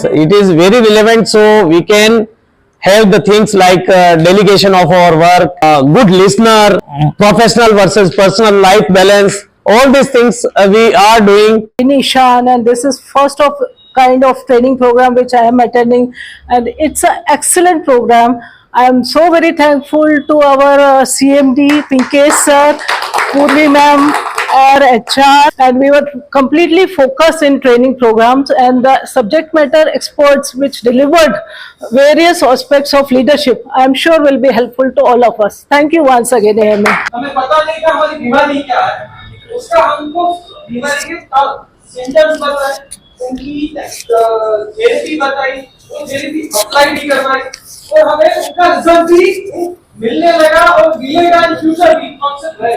yes, it is very relevant. So we can have the things like delegation of our work, good listener, professional versus personal life balance. All these things we are doing. In Ishan, and this is first of kind of training program which I am attending, and it's an excellent program. I am so very thankful to our CMD, Pinkesh sir, Purvi ma'am, our HR, and we were completely focused in training programs, and the subject matter experts which delivered various aspects of leadership, I am sure will be helpful to all of us. Thank you once again, AMA. हमें पता नहीं था हमारी बीमारी क्या है, उसका हमको बीमारी के सिम्टम्स बताए, उनकी थेरेपी बताई, वो थेरेपी अप्लाई भी करवाई, और हमें उसका रिजल्ट भी मिलने लगा और मिलेगा इन फ्यूचर भी कॉन्सेप्ट है.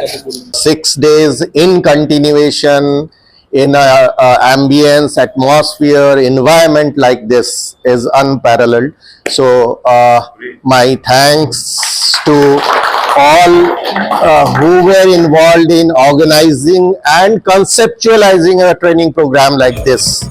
6 days in continuation in a ambience, atmosphere, environment like this is unparalleled. So my thanks to all who were involved in organizing and conceptualizing a training program like this.